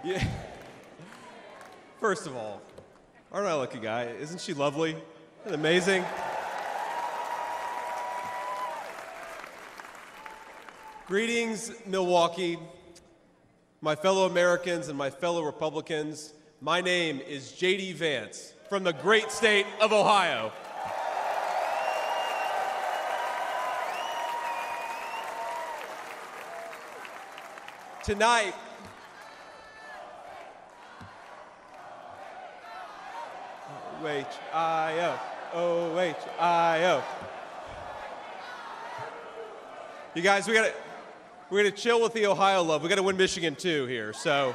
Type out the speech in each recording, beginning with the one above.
Yeah. First of all, aren't I a lucky guy? Isn't she lovely? Isn't it amazing? Greetings, Milwaukee, my fellow Americans and my fellow Republicans. My name is J.D. Vance from the great state of Ohio. Tonight, O-H-I-O, O-H-I-O. You guys, we're gonna chill with the Ohio love. We gotta win Michigan too here, so.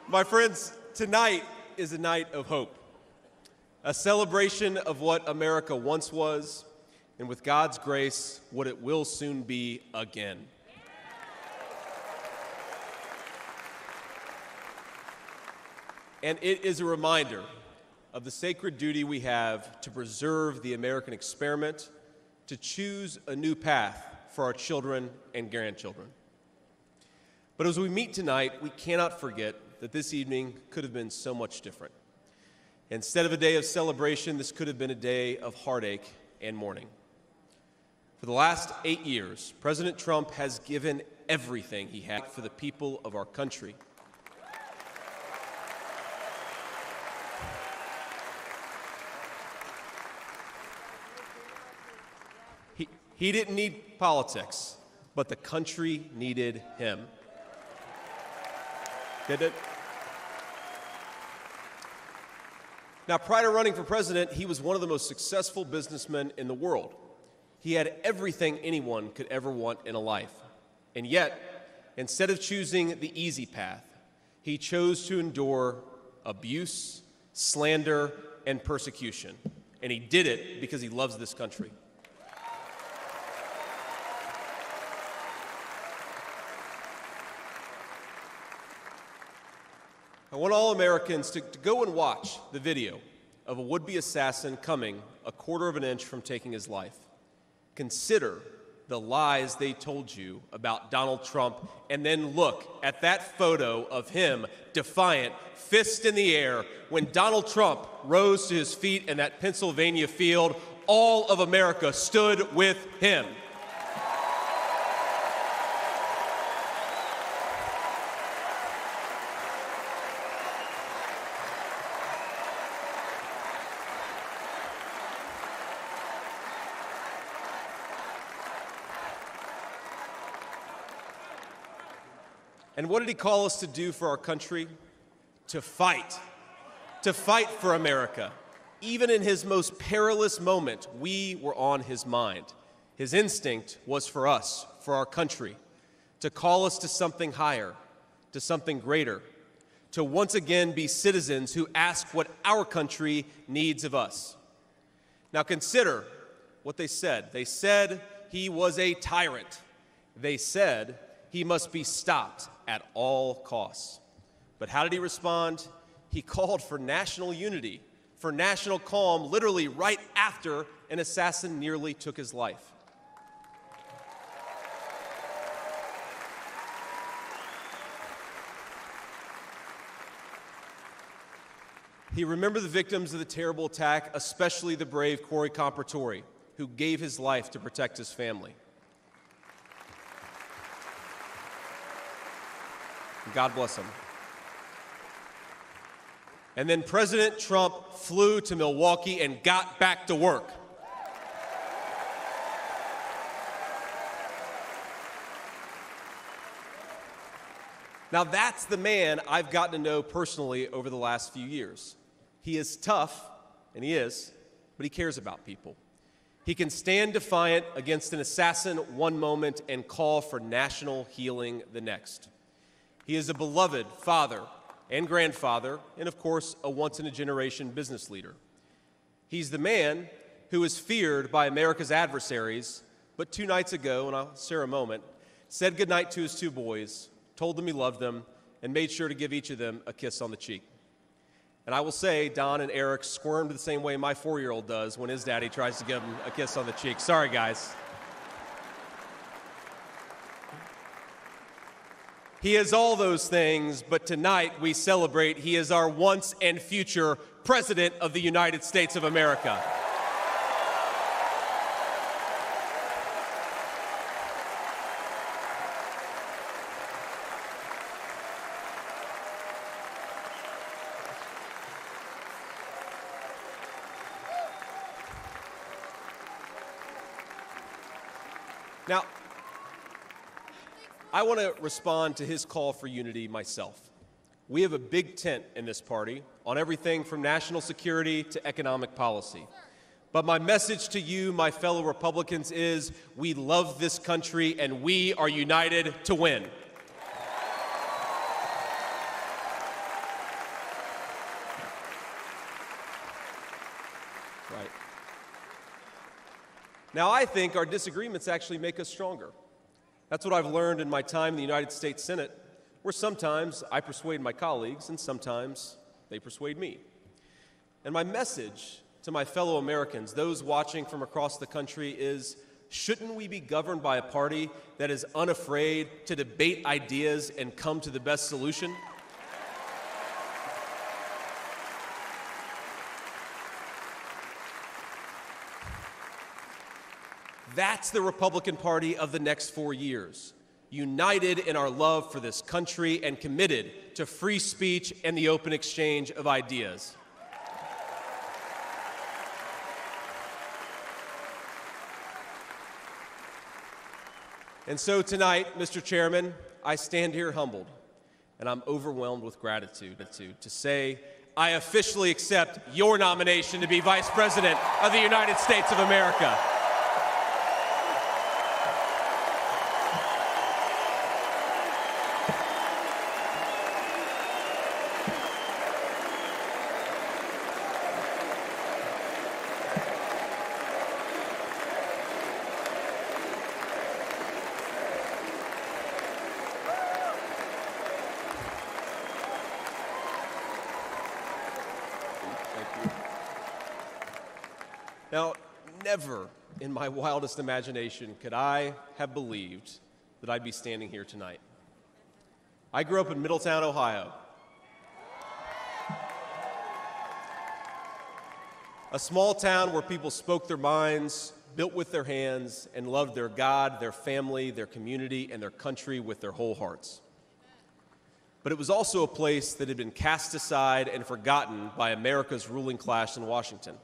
My friends, tonight is a night of hope. A celebration of what America once was, and with God's grace, what it will soon be again. And it is a reminder of the sacred duty we have to preserve the American experiment, to choose a new path for our children and grandchildren. But as we meet tonight, we cannot forget that this evening could have been so much different. Instead of a day of celebration, this could have been a day of heartache and mourning. For the last 8 years, President Trump has given everything he had for the people of our country. He didn't need politics, but the country needed him. Did it? Now, prior to running for president, he was one of the most successful businessmen in the world. He had everything anyone could ever want in a life. And yet, instead of choosing the easy path, he chose to endure abuse, slander, and persecution. And he did it because he loves this country. I want all Americans to go and watch the video of a would-be assassin coming a quarter of an inch from taking his life. Consider the lies they told you about Donald Trump, and then look at that photo of him, defiant, fist in the air, when Donald Trump rose to his feet in that Pennsylvania field. All of America stood with him. And what did he call us to do for our country? To fight for America. Even in his most perilous moment, we were on his mind. His instinct was for us, for our country, to call us to something higher, to something greater, to once again be citizens who ask what our country needs of us. Now consider what they said. They said he was a tyrant. They said he must be stopped at all costs. But how did he respond? He called for national unity, for national calm, literally right after an assassin nearly took his life. He remembered the victims of the terrible attack, especially the brave Corey Compertori, who gave his life to protect his family. God bless him. And then President Trump flew to Milwaukee and got back to work. Now that's the man I've gotten to know personally over the last few years. He is tough, and he is, but he cares about people. He can stand defiant against an assassin one moment and call for national healing the next. He is a beloved father and grandfather, and of course, a once-in-a-generation business leader. He's the man who is feared by America's adversaries, but 2 nights ago, and I'll share a moment, said goodnight to his 2 boys, told them he loved them, and made sure to give each of them a kiss on the cheek. And I will say, Don and Eric squirmed the same way my 4-year-old does when his daddy tries to give him a kiss on the cheek. Sorry, guys. He is all those things, but tonight we celebrate he is our once and future President of the United States of America. Now, I want to respond to his call for unity myself. We have a big tent in this party on everything from national security to economic policy. But my message to you, my fellow Republicans, is we love this country and we are united to win. Right. Now, I think our disagreements actually make us stronger. That's what I've learned in my time in the United States Senate, where sometimes I persuade my colleagues and sometimes they persuade me. And my message to my fellow Americans, those watching from across the country, is shouldn't we be governed by a party that is unafraid to debate ideas and come to the best solution? That's the Republican Party of the next 4 years, united in our love for this country and committed to free speech and the open exchange of ideas. And so tonight, Mr. Chairman, I stand here humbled, and I'm overwhelmed with gratitude to say I officially accept your nomination to be Vice President of the United States of America. Now, never in my wildest imagination could I have believed that I'd be standing here tonight. I grew up in Middletown, Ohio, a small town where people spoke their minds, built with their hands, and loved their God, their family, their community, and their country with their whole hearts. But it was also a place that had been cast aside and forgotten by America's ruling class in Washington.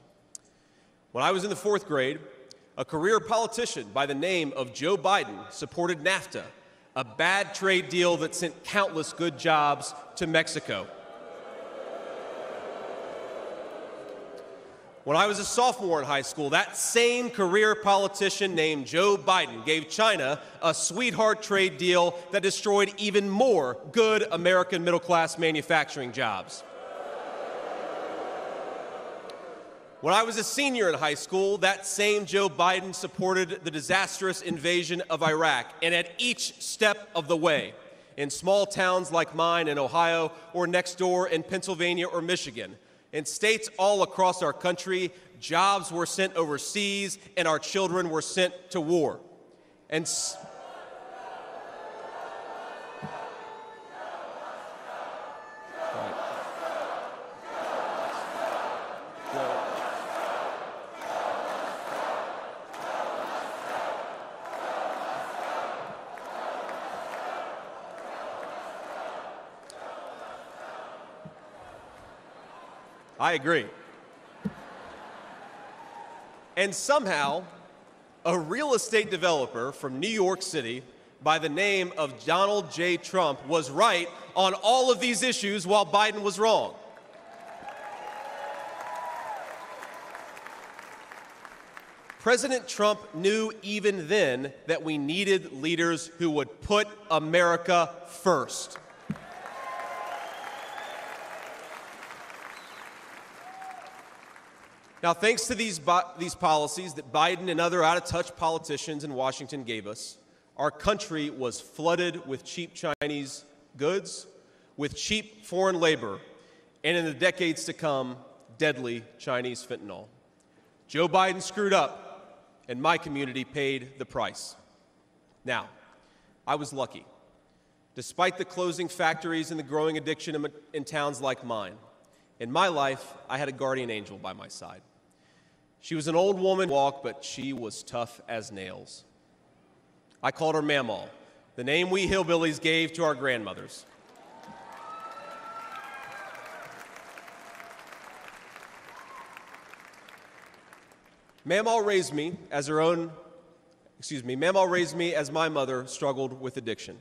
When I was in the 4th grade, a career politician by the name of Joe Biden supported NAFTA, a bad trade deal that sent countless good jobs to Mexico. When I was a sophomore in high school, that same career politician named Joe Biden gave China a sweetheart trade deal that destroyed even more good American middle-class manufacturing jobs. When I was a senior in high school, that same Joe Biden supported the disastrous invasion of Iraq, and at each step of the way, in small towns like mine in Ohio or next door in Pennsylvania or Michigan, in states all across our country, jobs were sent overseas and our children were sent to war. And I agree. And somehow, a real estate developer from New York City by the name of Donald J. Trump was right on all of these issues while Biden was wrong. President Trump knew even then that we needed leaders who would put America first. Now, thanks to these policies that Biden and other out-of-touch politicians in Washington gave us, our country was flooded with cheap Chinese goods, with cheap foreign labor, and in the decades to come, deadly Chinese fentanyl. Joe Biden screwed up, and my community paid the price. Now, I was lucky. Despite the closing factories and the growing addiction in towns like mine, in my life, I had a guardian angel by my side. She was an old woman, but she was tough as nails. I called her Mamaw, the name we hillbillies gave to our grandmothers. Mamaw raised me as my mother struggled with addiction.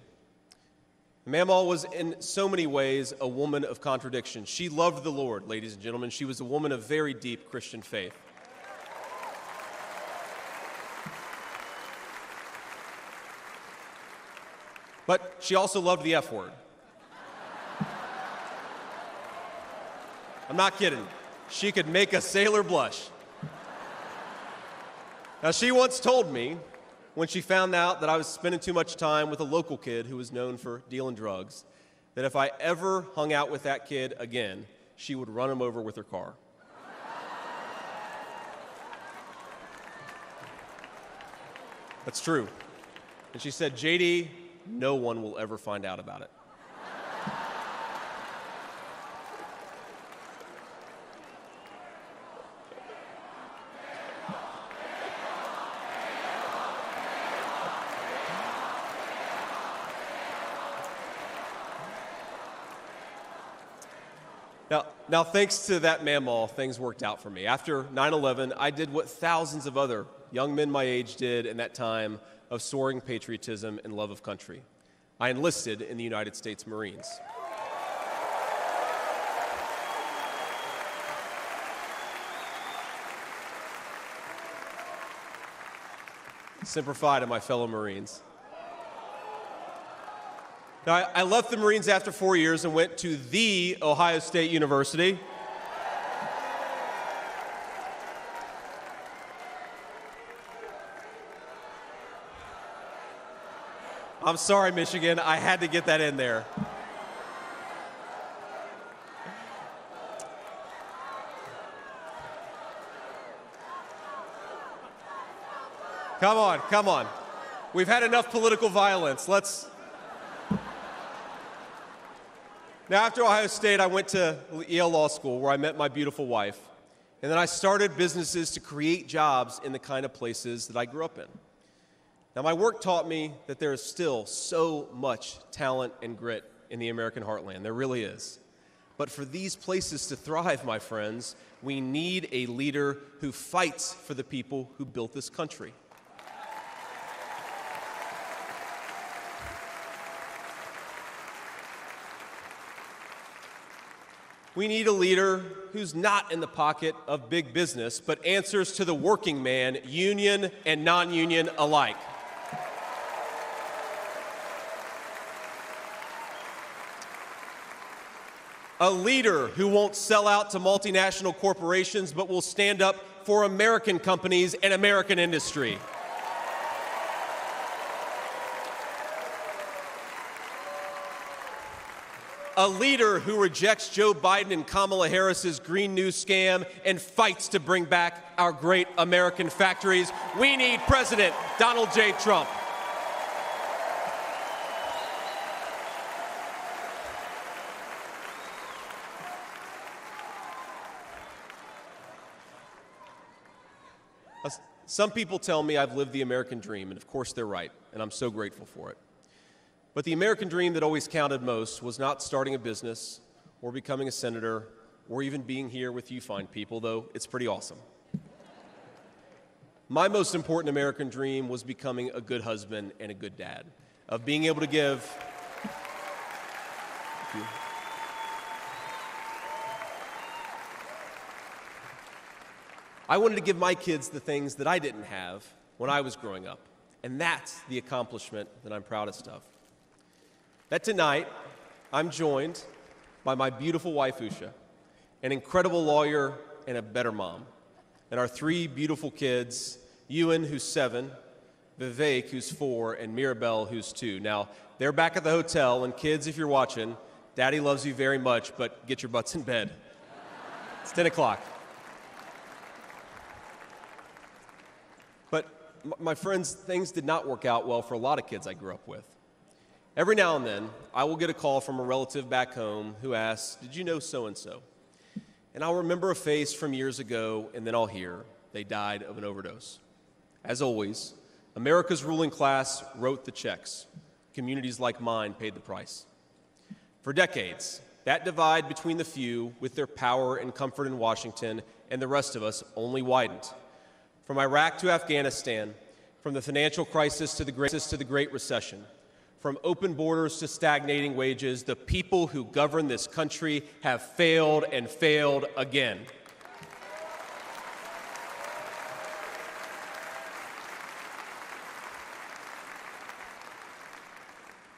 Mamaw was in so many ways a woman of contradiction. She loved the Lord, ladies and gentlemen. She was a woman of very deep Christian faith. But she also loved the F word. I'm not kidding. She could make a sailor blush. Now, she once told me, when she found out that I was spending too much time with a local kid who was known for dealing drugs, that if I ever hung out with that kid again, she would run him over with her car. That's true. And she said, JD, no one will ever find out about it. Now, thanks to that Mamaw, things worked out for me. After 9/11, I did what thousands of other young men my age did in that time of soaring patriotism and love of country. I enlisted in the United States Marines. Semper Fi to my fellow Marines. Now, I left the Marines after 4 years and went to the Ohio State University. I'm sorry, Michigan. I had to get that in there. Come on, come on. We've had enough political violence. Now, after Ohio State, I went to Yale Law School, where I met my beautiful wife. And then I started businesses to create jobs in the kind of places that I grew up in. Now, my work taught me that there is still so much talent and grit in the American heartland. There really is. But for these places to thrive, my friends, we need a leader who fights for the people who built this country. We need a leader who's not in the pocket of big business, but answers to the working man, union and non-union alike. A leader who won't sell out to multinational corporations, but will stand up for American companies and American industry. A leader who rejects Joe Biden and Kamala Harris's Green New scam and fights to bring back our great American factories. We need President Donald J. Trump. Some people tell me I've lived the American dream, and of course they're right, and I'm so grateful for it. But the American dream that always counted most was not starting a business or becoming a senator or even being here with you fine people, though it's pretty awesome. My most important American dream was becoming a good husband and a good dad, of being able to give. I wanted to give my kids the things that I didn't have when I was growing up, and that's the accomplishment that I'm proudest of. That tonight, I'm joined by my beautiful wife, Usha, an incredible lawyer and a better mom, and our three beautiful kids, Ewan, who's 7, Vivek, who's 4, and Mirabelle, who's 2. Now, they're back at the hotel, and kids, if you're watching, Daddy loves you very much, but get your butts in bed. It's 10 o'clock. But my friends, things did not work out well for a lot of kids I grew up with. Every now and then, I will get a call from a relative back home who asks, "Did you know so-and-so?" And I'll remember a face from years ago, and then I'll hear, "They died of an overdose." As always, America's ruling class wrote the checks. Communities like mine paid the price. For decades, that divide between the few with their power and comfort in Washington and the rest of us only widened. From Iraq to Afghanistan, from the financial crisis to the Great Recession, from open borders to stagnating wages, the people who govern this country have failed and failed again.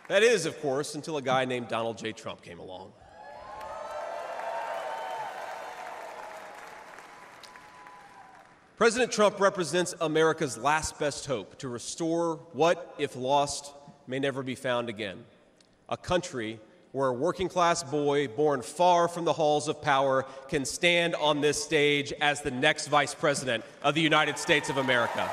That is, of course, until a guy named Donald J. Trump came along. President Trump represents America's last best hope to restore what, if lost, may never be found again. A country where a working-class boy born far from the halls of power can stand on this stage as the next Vice President of the United States of America.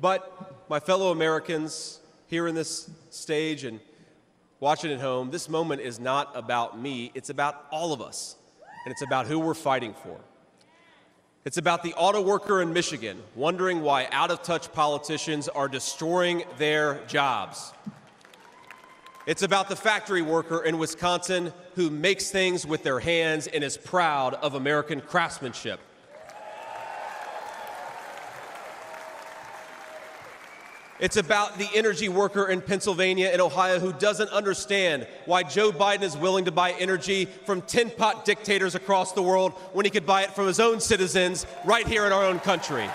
But my fellow Americans here in this stage and watching at home, this moment is not about me, it's about all of us, and it's about who we're fighting for. It's about the auto worker in Michigan wondering why out-of-touch politicians are destroying their jobs. It's about the factory worker in Wisconsin who makes things with their hands and is proud of American craftsmanship. It's about the energy worker in Pennsylvania and Ohio who doesn't understand why Joe Biden is willing to buy energy from tin-pot dictators across the world when he could buy it from his own citizens right here in our own country.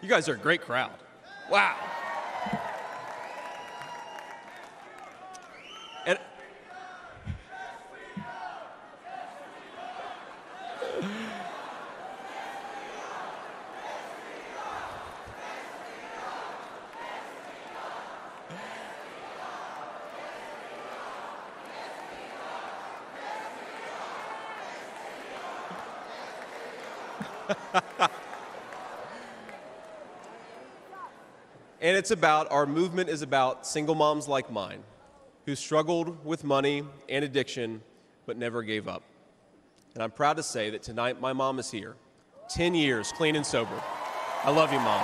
You guys are a great crowd. Wow. And And it's about, our movement is about single moms like mine who struggled with money and addiction but never gave up. And I'm proud to say that tonight my mom is here, 10 years clean and sober. I love you, Mom.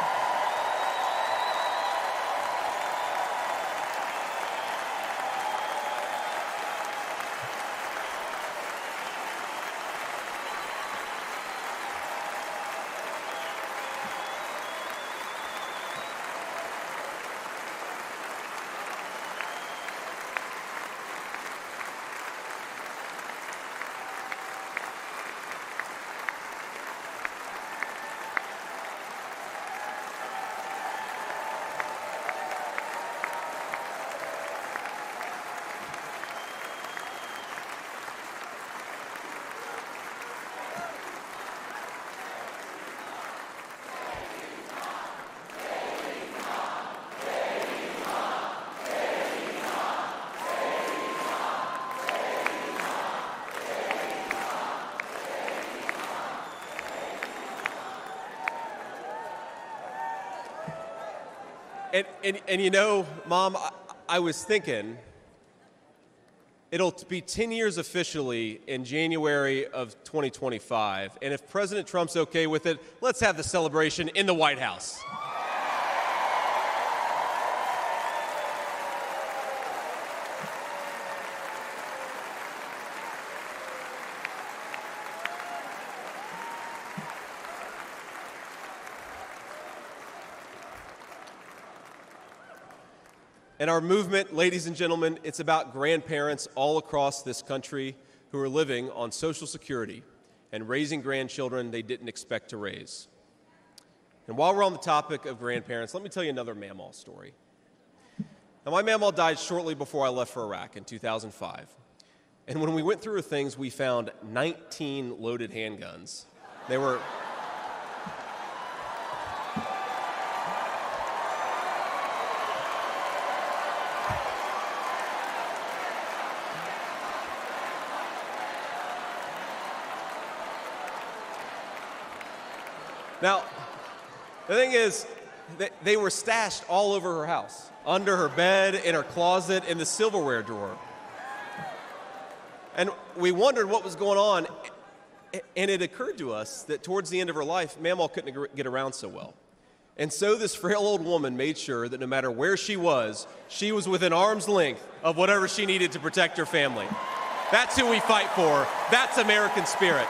And you know, Mom, I was thinking, it'll be 10 years officially in January of 2025, and if President Trump's okay with it, let's have the celebration in the White House. And our movement, ladies and gentlemen, it's about grandparents all across this country who are living on Social Security and raising grandchildren they didn't expect to raise. And while we're on the topic of grandparents, let me tell you another Mamaw story. Now, my Mamaw died shortly before I left for Iraq in 2005. And when we went through her things, we found 19 loaded handguns. They were... Now, the thing is, they were stashed all over her house, under her bed, in her closet, in the silverware drawer. And we wondered what was going on, and it occurred to us that towards the end of her life, Mamaw couldn't get around so well. And so this frail old woman made sure that no matter where she was within arm's length of whatever she needed to protect her family. That's who we fight for. That's American spirit.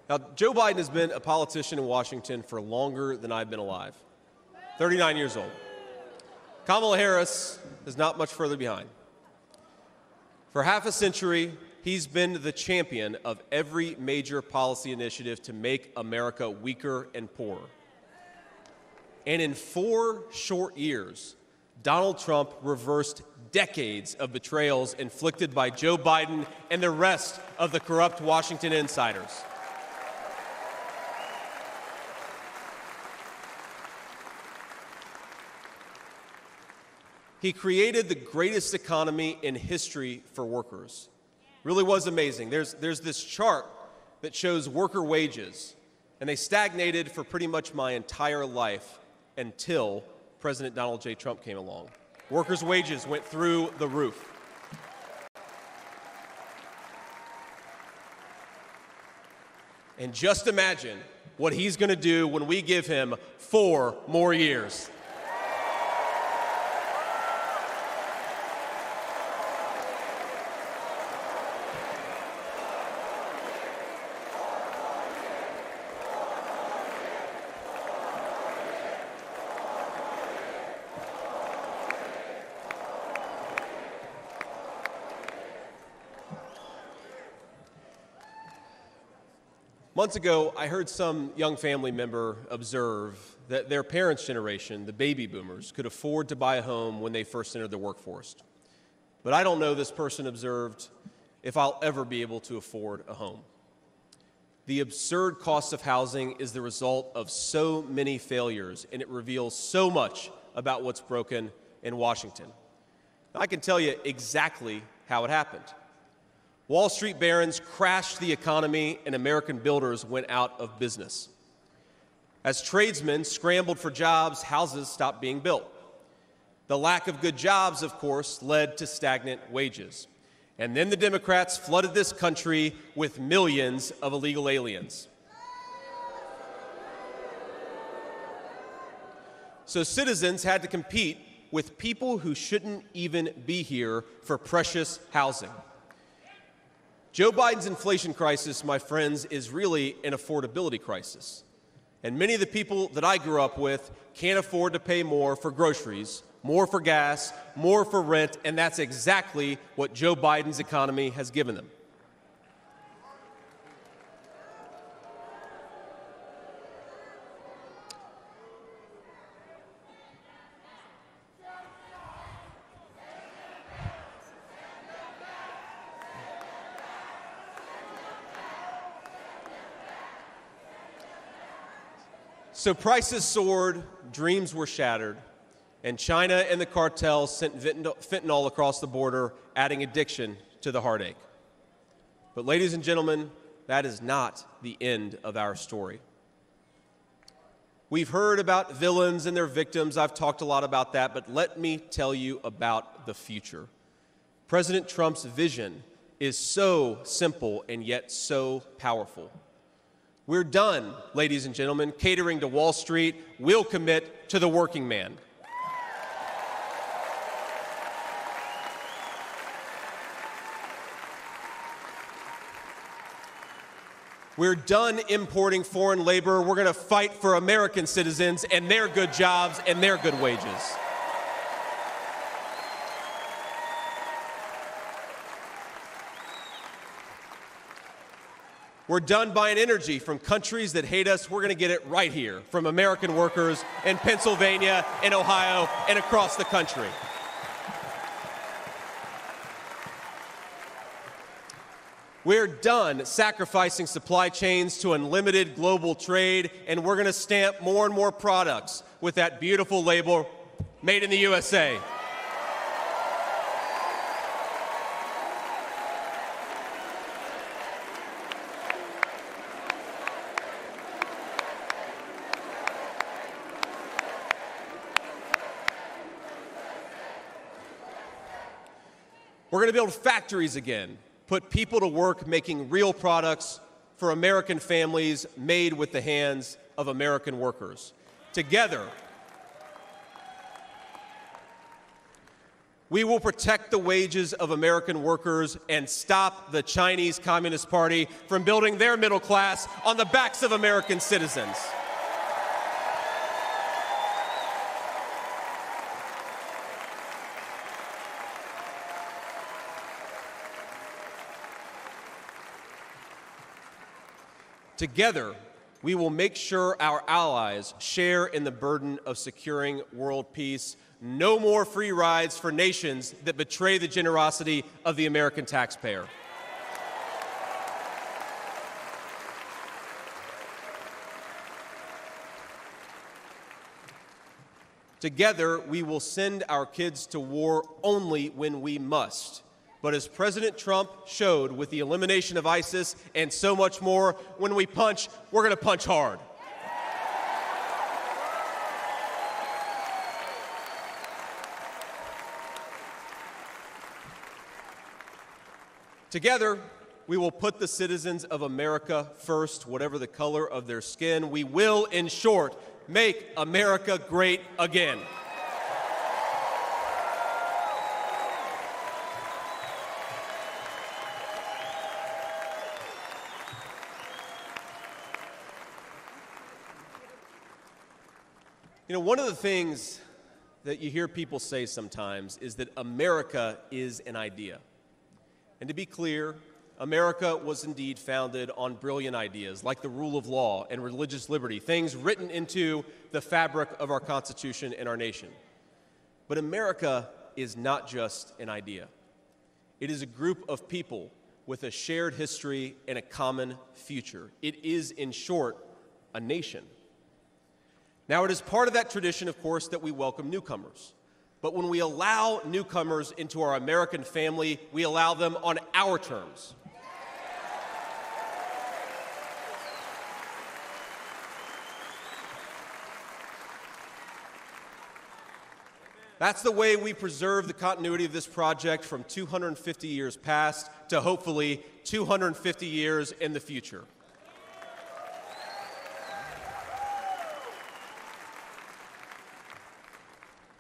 Now, Joe Biden has been a politician in Washington for longer than I've been alive, 39 years old. Kamala Harris is not much further behind. For half a century, he's been the champion of every major policy initiative to make America weaker and poorer. And in 4 short years, Donald Trump reversed decades of betrayals inflicted by Joe Biden and the rest of the corrupt Washington insiders. He created the greatest economy in history for workers. Really was amazing. There's this chart that shows worker wages, and they stagnated for pretty much my entire life until President Donald J. Trump came along. Workers' wages went through the roof. And just imagine what he's going to do when we give him 4 more years. Months ago, I heard some young family member observe that their parents' generation, the baby boomers, could afford to buy a home when they first entered the workforce. But I don't know, this person observed, if I'll ever be able to afford a home. The absurd cost of housing is the result of so many failures, and it reveals so much about what's broken in Washington. Now, I can tell you exactly how it happened. Wall Street barons crashed the economy, and American builders went out of business. As tradesmen scrambled for jobs, houses stopped being built. The lack of good jobs, of course, led to stagnant wages. And then the Democrats flooded this country with millions of illegal aliens. So citizens had to compete with people who shouldn't even be here for precious housing. Joe Biden's inflation crisis, my friends, is really an affordability crisis. And many of the people that I grew up with can't afford to pay more for groceries, more for gas, more for rent, and that's exactly what Joe Biden's economy has given them. So prices soared, dreams were shattered, and China and the cartels sent fentanyl across the border, adding addiction to the heartache. But ladies and gentlemen, that is not the end of our story. We've heard about villains and their victims. I've talked a lot about that, but let me tell you about the future. President Trump's vision is so simple and yet so powerful. We're done, ladies and gentlemen, catering to Wall Street. We'll commit to the working man. We're done importing foreign labor. We're going to fight for American citizens and their good jobs and their good wages. We're done buying energy from countries that hate us. We're going to get it right here from American workers in Pennsylvania, in Ohio, and across the country. We're done sacrificing supply chains to unlimited global trade, and we're going to stamp more and more products with that beautiful label, Made in the USA. We're going to build factories again, put people to work making real products for American families made with the hands of American workers. Together, we will protect the wages of American workers and stop the Chinese Communist Party from building their middle class on the backs of American citizens. Together, we will make sure our allies share in the burden of securing world peace. No more free rides for nations that betray the generosity of the American taxpayer. Together, we will send our kids to war only when we must. But as President Trump showed with the elimination of ISIS and so much more, when we punch, we're going to punch hard. Together, we will put the citizens of America first, whatever the color of their skin. We will, in short, make America great again. You know, one of the things that you hear people say sometimes is that America is an idea. And to be clear, America was indeed founded on brilliant ideas like the rule of law and religious liberty, things written into the fabric of our Constitution and our nation. But America is not just an idea. It is a group of people with a shared history and a common future. It is, in short, a nation. Now, it is part of that tradition, of course, that we welcome newcomers. But when we allow newcomers into our American family, we allow them on our terms. That's the way we preserve the continuity of this project from 250 years past to hopefully 250 years in the future.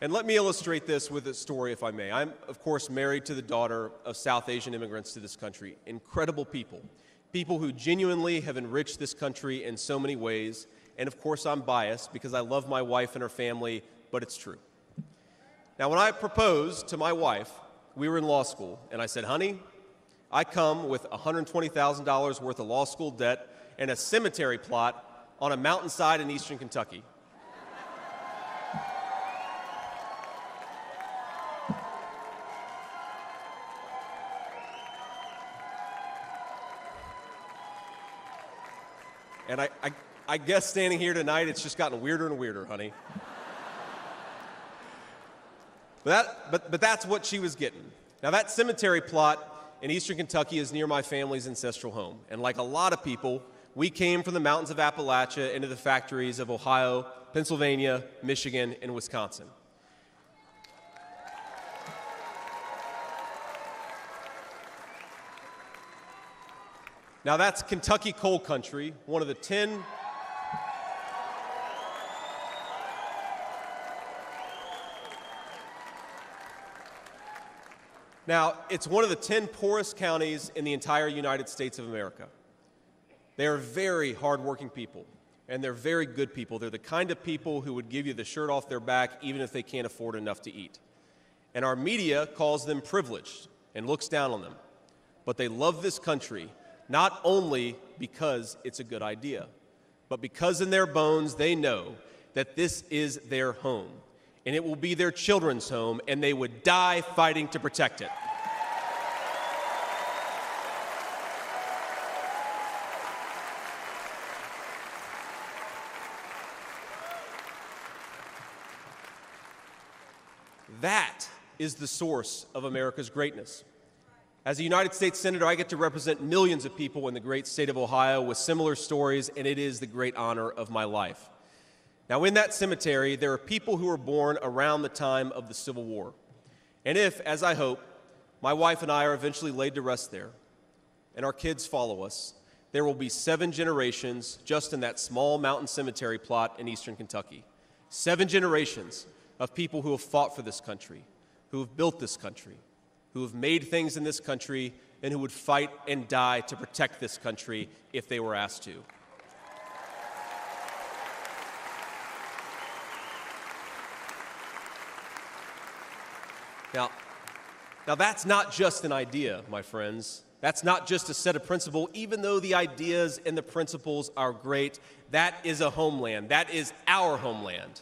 And let me illustrate this with a story, if I may. I'm, of course, married to the daughter of South Asian immigrants to this country. Incredible people. People who genuinely have enriched this country in so many ways. And, of course, I'm biased because I love my wife and her family, but it's true. Now, when I proposed to my wife, we were in law school, and I said, honey, I come with $120,000 worth of law school debt and a cemetery plot on a mountainside in eastern Kentucky. And I guess standing here tonight, it's just gotten weirder and weirder, honey. But that's what she was getting. Now, that cemetery plot in eastern Kentucky is near my family's ancestral home. And like a lot of people, we came from the mountains of Appalachia into the factories of Ohio, Pennsylvania, Michigan, and Wisconsin. Now that's Kentucky coal country, one of the 10 Now, it's one of the 10 poorest counties in the entire United States of America. They are very hardworking people, and they're very good people. They're the kind of people who would give you the shirt off their back even if they can't afford enough to eat. And our media calls them privileged and looks down on them. But they love this country not only because it's a good idea, but because in their bones they know that this is their home. And it will be their children's home, and they would die fighting to protect it. That is the source of America's greatness. As a United States Senator, I get to represent millions of people in the great state of Ohio with similar stories, and it is the great honor of my life. Now, in that cemetery, there are people who were born around the time of the Civil War. And if, as I hope, my wife and I are eventually laid to rest there, and our kids follow us, there will be 7 generations just in that small mountain cemetery plot in eastern Kentucky. 7 generations of people who have fought for this country, who have built this country, who have made things in this country, and who would fight and die to protect this country if they were asked to. Now that's not just an idea, my friends. That's not just a set of principles. Even though the ideas and the principles are great, that is a homeland. That is our homeland.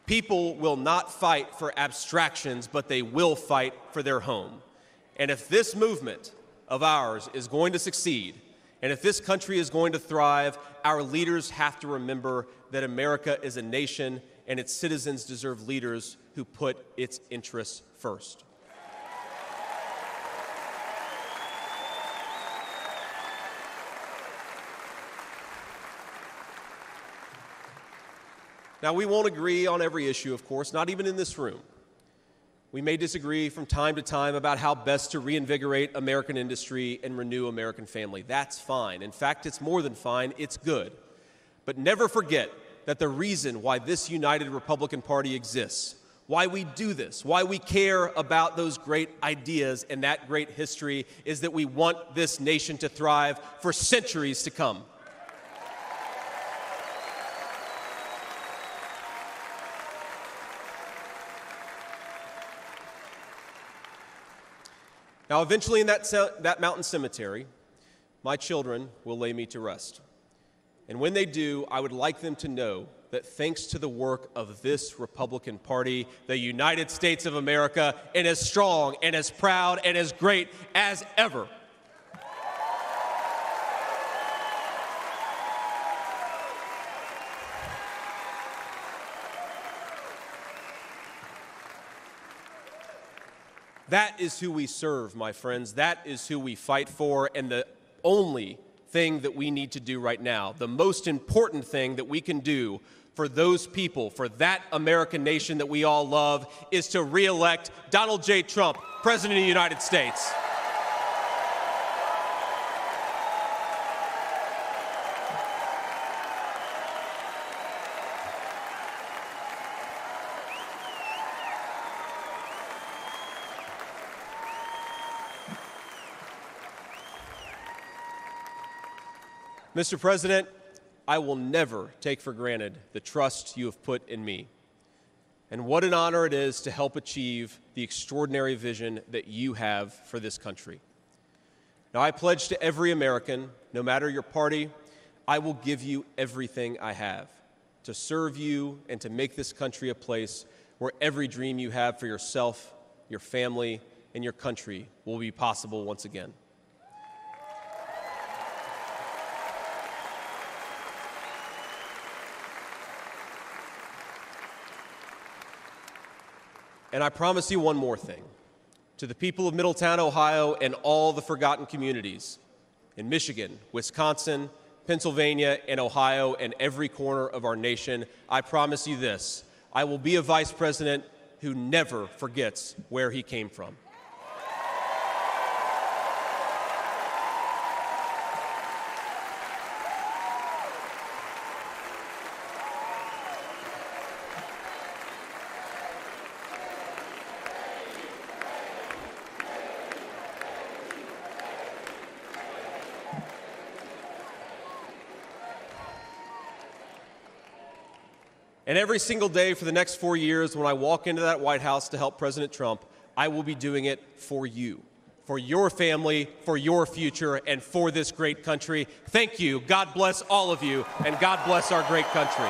People will not fight for abstractions, but they will fight for their home. And if this movement of ours is going to succeed, and if this country is going to thrive, our leaders have to remember that America is a nation and its citizens deserve leaders who put its interests first. Now, we won't agree on every issue, of course, not even in this room. We may disagree from time to time about how best to reinvigorate American industry and renew American family. That's fine. In fact, it's more than fine. It's good. But never forget that the reason why this united Republican Party exists, why we do this, why we care about those great ideas and that great history, is that we want this nation to thrive for centuries to come. Now, eventually in that mountain cemetery, my children will lay me to rest. And when they do, I would like them to know that thanks to the work of this Republican Party, the United States of America is as strong and as proud and as great as ever. That is who we serve, my friends. That is who we fight for. And the only thing that we need to do right now, the most important thing that we can do for those people, for that American nation that we all love, is to re-elect Donald J. Trump, President of the United States. Mr. President, I will never take for granted the trust you have put in me. And what an honor it is to help achieve the extraordinary vision that you have for this country. Now, I pledge to every American, no matter your party, I will give you everything I have to serve you and to make this country a place where every dream you have for yourself, your family, and your country will be possible once again. And I promise you one more thing. To the people of Middletown, Ohio, and all the forgotten communities in Michigan, Wisconsin, Pennsylvania, and Ohio, and every corner of our nation, I promise you this: I will be a vice president who never forgets where he came from. And every single day for the next 4 years, when I walk into that White House to help President Trump, I will be doing it for you, for your family, for your future, and for this great country. Thank you. God bless all of you, and God bless our great country.